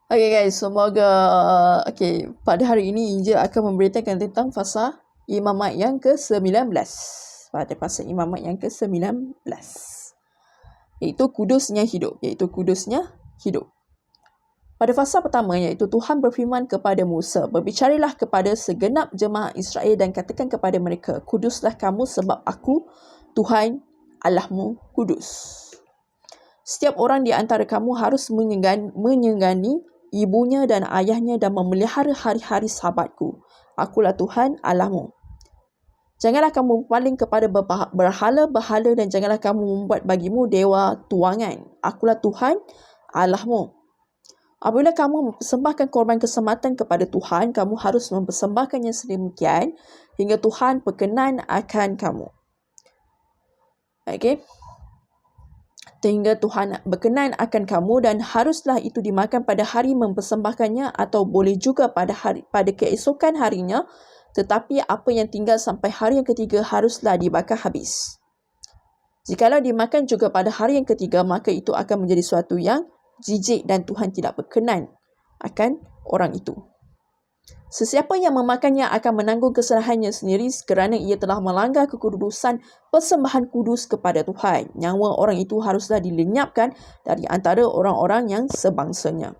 Okay guys, semoga pada hari ini Injil akan memberitakan tentang fasa imamat yang ke-19. Pada fasa imamat yang ke-19. Iaitu kudusnya hidup. Pada fasa pertama iaitu Tuhan berfirman kepada Musa, "Berbicaralah kepada segenap jemaah Israel dan katakan kepada mereka, kuduslah kamu sebab aku, Tuhan Allahmu, kudus. Setiap orang di antara kamu harus menyegani ibunya dan ayahnya dan memelihara hari-hari sabatku. Akulah Tuhan Allahmu. Janganlah kamu berpaling kepada berhala-berhala dan janganlah kamu membuat bagimu dewa tuangan. Akulah Tuhan Allahmu. Apabila kamu mempersembahkan korban keselamatan kepada Tuhan, kamu harus mempersembahkannya sedemikian hingga Tuhan berkenan akan kamu." Okey. Sehingga Tuhan berkenan akan kamu dan haruslah itu dimakan pada hari mempersembahkannya atau boleh juga pada keesokan harinya, tetapi apa yang tinggal sampai hari yang ketiga haruslah dibakar habis. Jikalau dimakan juga pada hari yang ketiga, maka itu akan menjadi suatu yang jijik dan Tuhan tidak berkenan akan orang itu. Sesiapa yang memakannya akan menanggung kesalahannya sendiri kerana ia telah melanggar kekudusan persembahan kudus kepada Tuhan. Nyawa orang itu haruslah dilenyapkan dari antara orang-orang yang sebangsanya.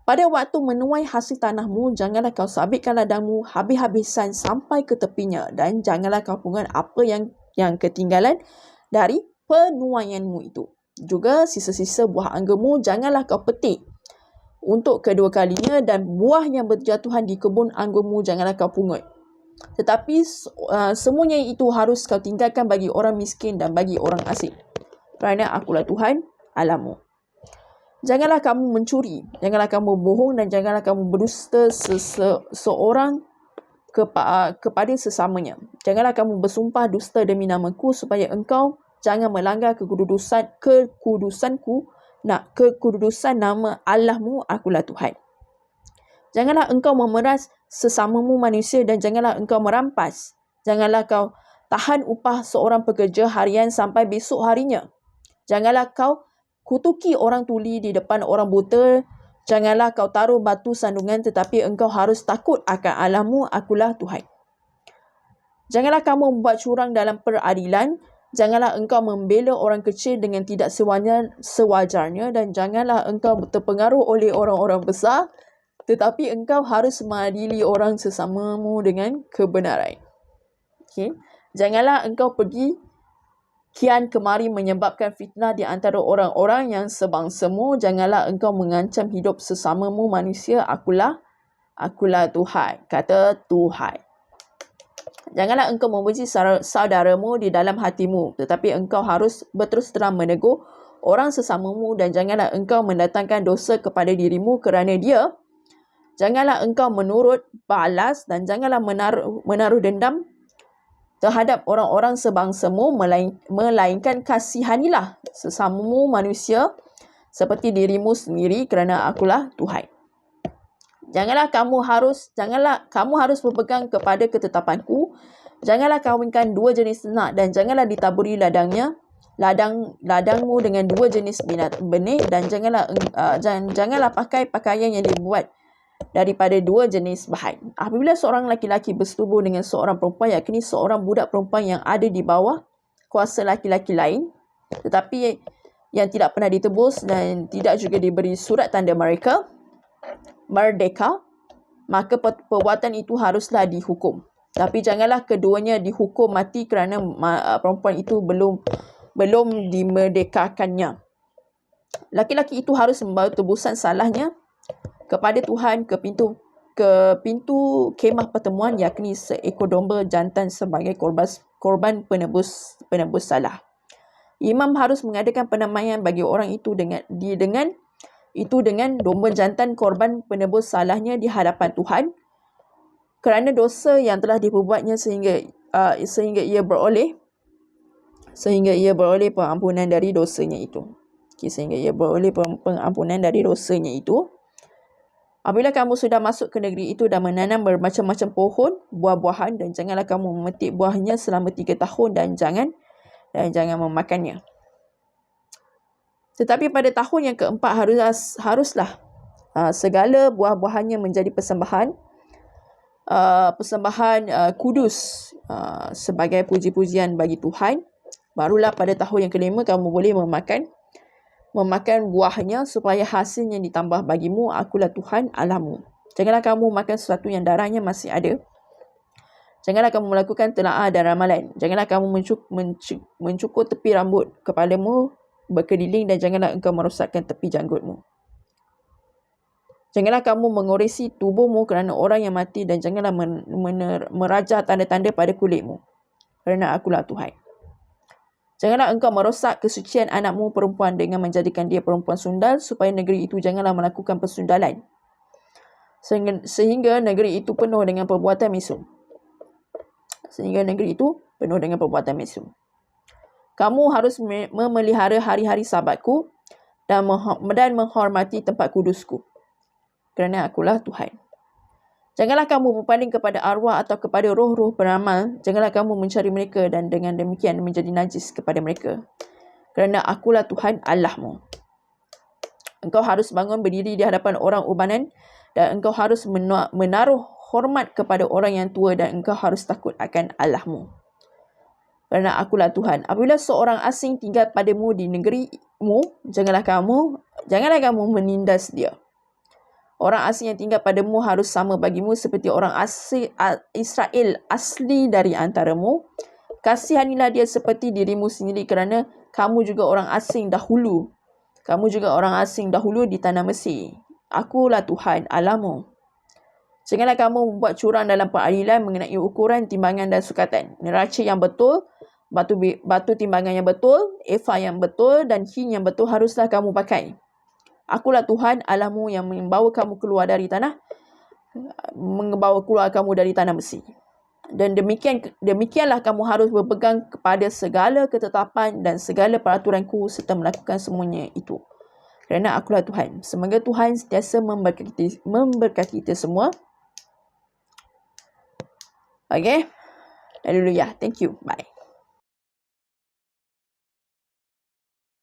Pada waktu menuai hasil tanahmu, janganlah kau sabitkan ladangmu habis-habisan sampai ke tepinya dan janganlah kau pungut apa yang ketinggalan dari penuaianmu itu. Juga sisa-sisa buah anggurmu janganlah kau petik untuk kedua kalinya dan buah yang berjatuhan di kebun anggurmu janganlah kau pungut. Tetapi semuanya itu harus kau tinggalkan bagi orang miskin dan bagi orang asing. Kerana akulah Tuhan Allahmu. Janganlah kamu mencuri, janganlah kamu bohong dan janganlah kamu berdusta seorang kepada sesamanya. Janganlah kamu bersumpah dusta demi namaku supaya engkau jangan melanggar kekudusan nama Allahmu, akulah Tuhan. Janganlah engkau memeras sesamamu manusia dan janganlah engkau merampas. Janganlah kau tahan upah seorang pekerja harian sampai besok harinya. Janganlah kau kutuki orang tuli di depan orang buta. Janganlah kau taruh batu sandungan tetapi engkau harus takut akan Allahmu, akulah Tuhan. Janganlah kamu membuat curang dalam peradilan. Janganlah engkau membela orang kecil dengan tidak sewajarnya dan janganlah engkau terpengaruh oleh orang-orang besar, tetapi engkau harus mengadili orang sesamamu dengan kebenaran. Okay. Janganlah engkau pergi kian kemari menyebabkan fitnah di antara orang-orang yang sebangsamu. Janganlah engkau mengancam hidup sesamamu manusia. Akulah Tuhan, kata Tuhan. Janganlah engkau membenci saudaramu di dalam hatimu, tetapi engkau harus berterus terang menegur orang sesamamu dan janganlah engkau mendatangkan dosa kepada dirimu kerana dia. Janganlah engkau menurut balas dan janganlah menaruh dendam terhadap orang-orang sebangsamu, melainkan kasihanilah sesamamu manusia seperti dirimu sendiri kerana akulah Tuhan. Janganlah kamu harus berpegang kepada ketetapanku. Janganlah kawinkan dua jenis ternak dan janganlah ditaburi ladangmu dengan dua jenis benih dan janganlah pakai pakaian yang dibuat daripada dua jenis bahan. Apabila seorang laki-laki bersetubuh dengan seorang perempuan, yakni seorang budak perempuan yang ada di bawah kuasa laki-laki lain, tetapi yang tidak pernah ditebus dan tidak juga diberi surat tanda mereka merdeka, maka perbuatan itu haruslah dihukum. Tapi janganlah keduanya dihukum mati kerana perempuan itu belum dimerdekakannya. Laki-laki itu harus membawa tebusan salahnya kepada Tuhan ke pintu kemah pertemuan, yakni seekor domba jantan sebagai korban penebus salah. Imam harus mengadakan pendamaian bagi orang itu dengan domba jantan korban penebus salahnya di hadapan Tuhan kerana dosa yang telah diperbuatnya sehingga ia beroleh pengampunan dari dosanya itu. Apabila kamu sudah masuk ke negeri itu dan menanam bermacam-macam pohon buah-buahan dan janganlah kamu memetik buahnya selama 3 tahun dan jangan memakannya. Tetapi pada tahun yang keempat haruslah segala buah-buahannya menjadi persembahan kudus sebagai puji-pujian bagi Tuhan. Barulah pada tahun yang kelima kamu boleh memakan buahnya supaya hasilnya ditambah bagimu. Akulah Tuhan Allahmu. Janganlah kamu makan sesuatu yang darahnya masih ada. Janganlah kamu melakukan telaa dan ramalan. Janganlah kamu mencukur tepi rambut kepalamu berkeliling dan janganlah engkau merosakkan tepi janggutmu. Janganlah kamu mengoresi tubuhmu kerana orang yang mati dan janganlah merajah tanda-tanda pada kulitmu. Kerana akulah Tuhan. Janganlah engkau merosak kesucian anakmu perempuan dengan menjadikan dia perempuan sundal supaya negeri itu janganlah melakukan persundalan. Sehingga negeri itu penuh dengan perbuatan mesum. Kamu harus memelihara hari-hari sabatku dan menghormati tempat kudusku. Kerana akulah Tuhan. Janganlah kamu berpaling kepada arwah atau kepada roh-roh beramal. Janganlah kamu mencari mereka dan dengan demikian menjadi najis kepada mereka. Kerana akulah Tuhan Allahmu. Engkau harus bangun berdiri di hadapan orang ubanan dan engkau harus menaruh hormat kepada orang yang tua dan engkau harus takut akan Allahmu. Kerana akulah Tuhan. Apabila seorang asing tinggal padamu di negerimu, janganlah kamu menindas dia. Orang asing yang tinggal padamu harus sama bagimu seperti orang asing Israel asli dari antaramu. Kasihanilah dia seperti dirimu sendiri kerana kamu juga orang asing dahulu. Di tanah Mesir. Akulah Tuhan Allahmu. Janganlah kamu membuat curang dalam peradilan mengenai ukuran, timbangan dan sukatan. Neraca yang betul, batu timbangan yang betul, efa yang betul dan hin yang betul haruslah kamu pakai. Akulah Tuhan Allahmu yang membawa kamu keluar dari tanah Mesir. Dan demikianlah kamu harus berpegang kepada segala ketetapan dan segala peraturanku serta melakukan semuanya itu. Kerana akulah Tuhan. Semoga Tuhan sentiasa memberkati kita semua. Okay. Hallelujah. Thank you. Bye.